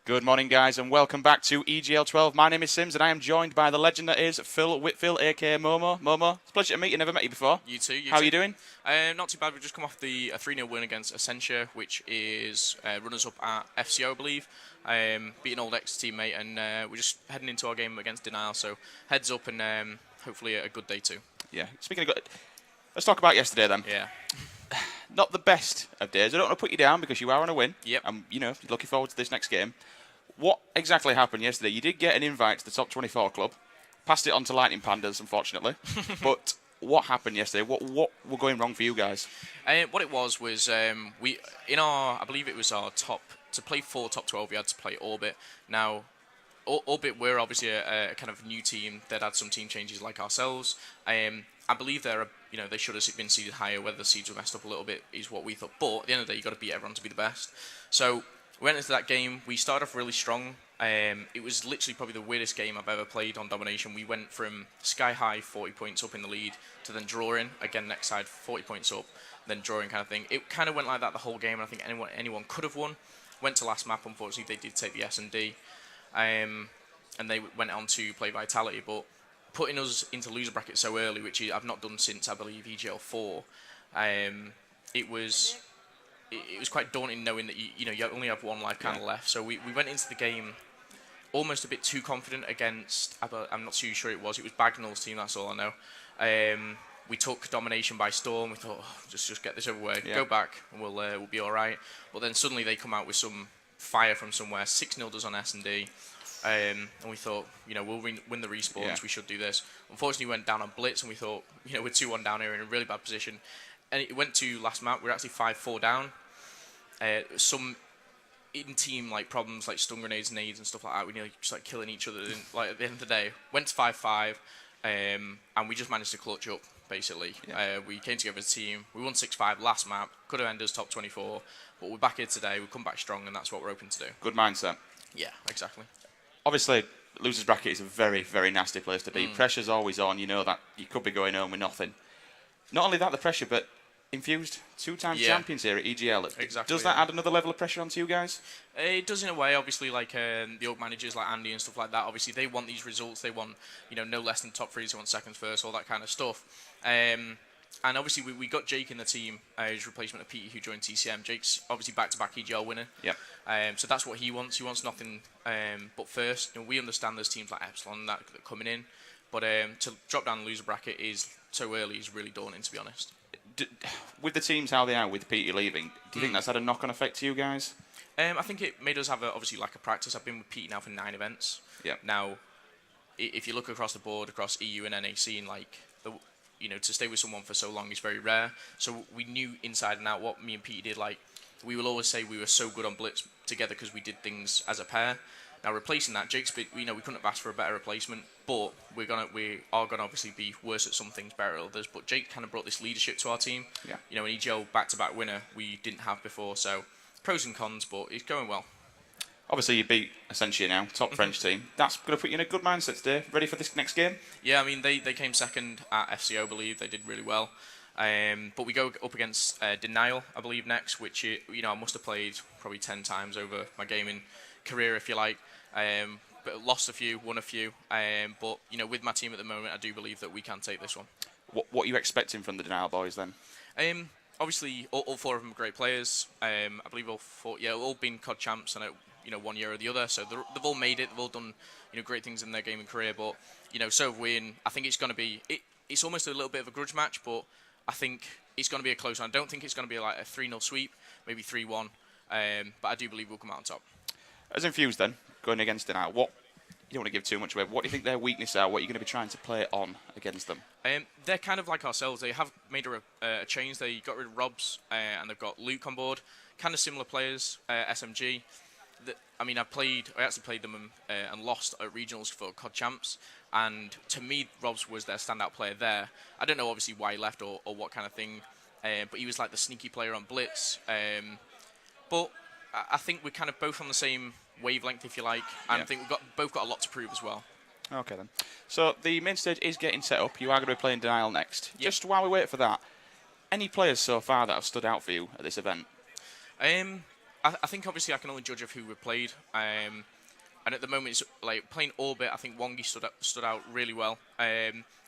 Good morning, guys, and welcome back to EGL12. My name is Sims, and I am joined by the legend that is Phil Whitfield, aka Momo. Momo, it's a pleasure to meet you. Never met you before. You too. How are you doing? Not too bad. We've just come off the 3-0 win against Essentia, which is runners-up at FCO, I believe. Beat an old ex-teammate, and we're just heading into our game against Denial. So heads up, and hopefully a good day too. Yeah. Speaking of good, let's talk about yesterday then. Yeah. Not the best of days. I don't want to put you down because you are on a win. Yep. I'm, looking forward to this next game. What exactly happened yesterday? You did get an invite to the top 24 club. Passed it on to Lightning Pandas, unfortunately. But what happened yesterday? What were going wrong for you guys? What it was we in our, I believe it was our top, to play 4 top 12 we had to play Orbit. Now Orbit were obviously a kind of new team that had some team changes like ourselves. I believe they're they should have been seeded higher. Whether the seeds were messed up a little bit is what we thought. But at the end of the day, you got to beat everyone to be the best. So we went into that game. We started off really strong. It was literally probably the weirdest game I've ever played on Domination. We went from sky high 40 points up in the lead to then drawing again next side 40 points up, then drawing kind of thing. It kind of went like that the whole game, and I think anyone could have won. Went to last map. Unfortunately, they did take the S&D, and they went on to play Vitality. But putting us into loser bracket so early, which I've not done since I believe EGL4, it was quite daunting knowing that you only have one life kind of left. So we went into the game almost a bit too confident against, I'm not too sure it was Bagnall's team, that's all I know. We took Domination by storm. We thought, just get this over with, go back, and we'll be all right. But then suddenly they come out with some fire from somewhere, 6-0 us on S&D. And we thought, we'll win the respawns, we should do this. Unfortunately, we went down on Blitz, and we thought, we're 2-1 down here in a really bad position. And it went to last map, we were actually 5-4 down. Some in-team problems like stun grenades, nades, and stuff like that. We nearly just killing each other. At the end of the day, went to 5-5, and we just managed to clutch up. Basically, we came together as a team. We won 6-5 last map. Could have ended us top 24, but we're back here today. We've come back strong, and that's what we're hoping to do. Good mindset. Yeah, exactly. Obviously, losers bracket is a very, very nasty place to be. Pressure's always on. You know that you could be going home with nothing. Not only that, the pressure, but Infused, 2-time champions here at EGL. Exactly. Does that add another level of pressure onto you guys? It does in a way. Obviously, the old managers like Andy and stuff like that. Obviously, they want these results. They want, no less than top 3s. They want seconds first, all that kind of stuff. And obviously, we got Jake in the team, his replacement of Petey, who joined TCM. Jake's obviously back-to-back EGL winner. Yep. So that's what he wants. He wants nothing but first. We understand there's teams like Epsilon that are coming in, but to drop down the loser bracket is so early is really daunting, to be honest. With the teams how they are, with Petey leaving, do you think that's had a knock-on effect to you guys? I think it made us have obviously a practice. I've been with Petey now for 9 events. Yeah. Now, if you look across the board, across EU and NAC, and to stay with someone for so long is very rare. So we knew inside and out what me and Petey did. We will always say we were so good on Blitz together because we did things as a pair. Now replacing that, Jake's bit, we couldn't have asked for a better replacement, but we are gonna obviously be worse at some things, better at others. But Jake kind of brought this leadership to our team. Yeah. An EGL back-to-back winner we didn't have before. So pros and cons, but it's going well. Obviously, you beat Essentia now, top French team. That's going to put you in a good mindset today. Ready for this next game? Yeah, I mean they came second at FCO, I believe. They did really well. But we go up against Denial, I believe, next, which I must have played probably 10 times over my gaming career, if you like. But lost a few, won a few. But with my team at the moment, I do believe that we can take this one. What are you expecting from the Denial boys then? Obviously, all four of them are great players. I believe all four, all been COD champs, and 1 year or the other. So they've all made it. They've all done great things in their gaming career. But so have we. And I think it's going to be it's almost a little bit of a grudge match, but I think it's going to be a close one. I don't think it's going to be like a 3-0 sweep, maybe 3-1. But I do believe we'll come out on top. As Infused then, going against Denial, what you don't want to give too much away. What do you think their weaknesses are? What are you going to be trying to play on against them? They're kind of like ourselves. They have made a change. They got rid of Robs and they've got Luke on board. Kind of similar players. SMG. I actually played them and lost at regionals for COD champs. And to me, Robs was their standout player there. I don't know obviously why he left or what kind of thing, but he was like the sneaky player on Blitz. But I think we're kind of both on the same wavelength, if you like, and I think we've both got a lot to prove as well. Okay then. So the main stage is getting set up. You are going to be playing Denial next. Yep. Just while we wait for that, any players so far that have stood out for you at this event? I think obviously I can only judge of who we've played. And at the moment, it's like playing Orbit. I think Wongi stood out really well.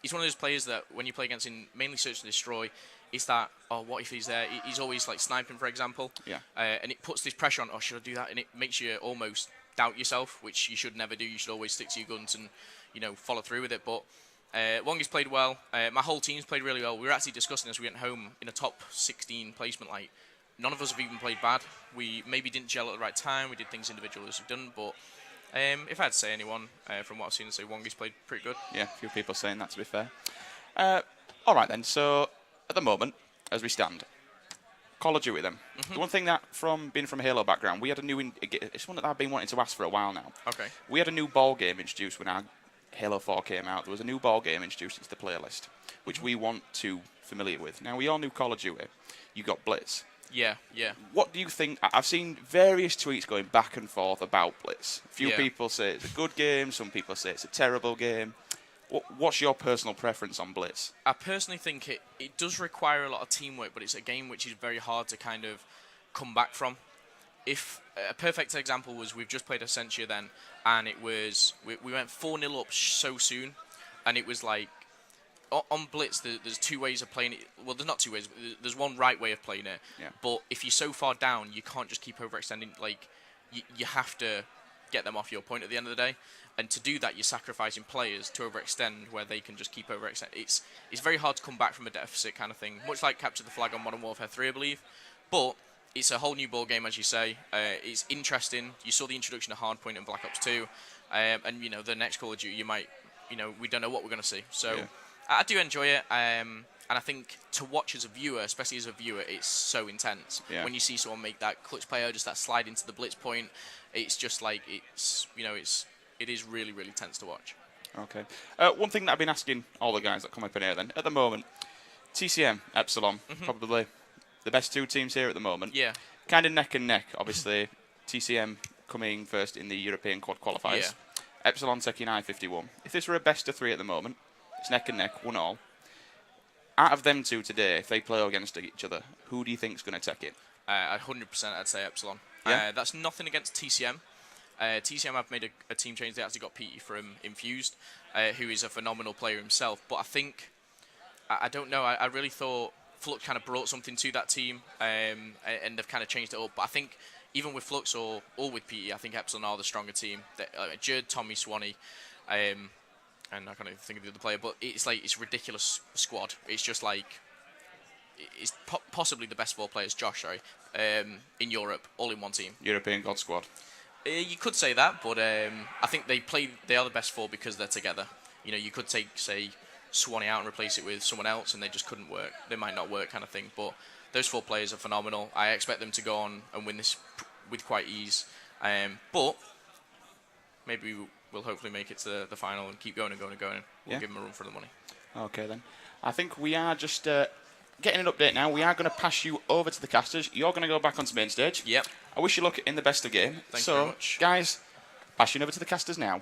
He's one of those players that when you play against in mainly Search and Destroy, it's that, what if he's there? He's always like sniping, for example. Yeah. And it puts this pressure on, should I do that? And it makes you almost doubt yourself, which you should never do. You should always stick to your guns and, follow through with it. But Wongi's played well. My whole team's played really well. We were actually discussing as we went home in a top 16 placement. Like, none of us have even played bad. We maybe didn't gel at the right time. We did things individually as we've done, but if I had to say anyone from what I've seen, I'd say Wongi's played pretty good. Yeah, a few people saying that, to be fair. All right then, so at the moment, as we stand, Call of Duty then. The one thing that, being from a Halo background, we had a new, it's one that I've been wanting to ask for a while now. Okay. We had a new ball game introduced when our Halo 4 came out. There was a new ball game introduced into the playlist, which we want to familiar with. Now, we all knew Call of Duty. You got Blitz. Yeah. What do you think? I've seen various tweets going back and forth about Blitz. A few people say it's a good game. Some people say it's a terrible game. What's your personal preference on Blitz? I personally think it does require a lot of teamwork, but it's a game which is very hard to kind of come back from. If a perfect example was we've just played Essentia then, and it was we went 4-0 up so soon, and it was like on Blitz there's two ways of playing it. Well, there's not two ways. There's one right way of playing it. Yeah. But if you're so far down, you can't just keep overextending. Like you have to get them off your point at the end of the day. And to do that, you're sacrificing players to overextend where they can just keep overextending. It's very hard to come back from a deficit kind of thing, much like Capture the Flag on Modern Warfare 3, I believe. But it's a whole new ball game, as you say. It's interesting. You saw the introduction of Hardpoint and Black Ops 2, and the next Call of Duty, you might, we don't know what we're going to see. So I do enjoy it, and I think to watch as a viewer, especially as a viewer, it's so intense. Yeah. When you see someone make that clutch player, just that slide into the blitz point, it's just like it is really, really tense to watch. Okay. One thing that I've been asking all the guys that come up in here then, at the moment, TCM, Epsilon, probably the best two teams here at the moment. Yeah. Kind of neck and neck, obviously. TCM coming first in the European Quad qualifiers. Yeah. Epsilon taking I-51. If this were a best of three at the moment, it's neck and neck, 1-1. Out of them two today, if they play against each other, who do you think's going to take it? 100% I'd say Epsilon. Yeah? That's nothing against TCM. TCM have made a team change. They actually got Petey from Infused, who is a phenomenal player himself. But I think, I don't know, I really thought Flux kind of brought something to that team, and they've kind of changed it up. But I think even with Flux or with Petey, I think Epsilon are the stronger team. Jerd, Tommy, Swanee, and I can't even think of the other player, but it's like, it's a ridiculous squad. It's just like, it's possibly the best four players, Josh, sorry, in Europe, all in one team. European God Squad. You could say that, but I think they are the best four because they're together. You could take, say, Swanee out and replace it with someone else, and they just couldn't work. They might not work, kind of thing. But those four players are phenomenal. I expect them to go on and win this with quite ease. But maybe we'll hopefully make it to the final and keep going and going and going. We'll give them a run for the money. Okay, then. I think we are just getting an update now. We are going to pass you over to the casters. You're going to go back onto main stage. Yep. I wish you luck in the best of game. Thank you very much. Guys, passing over to the casters now.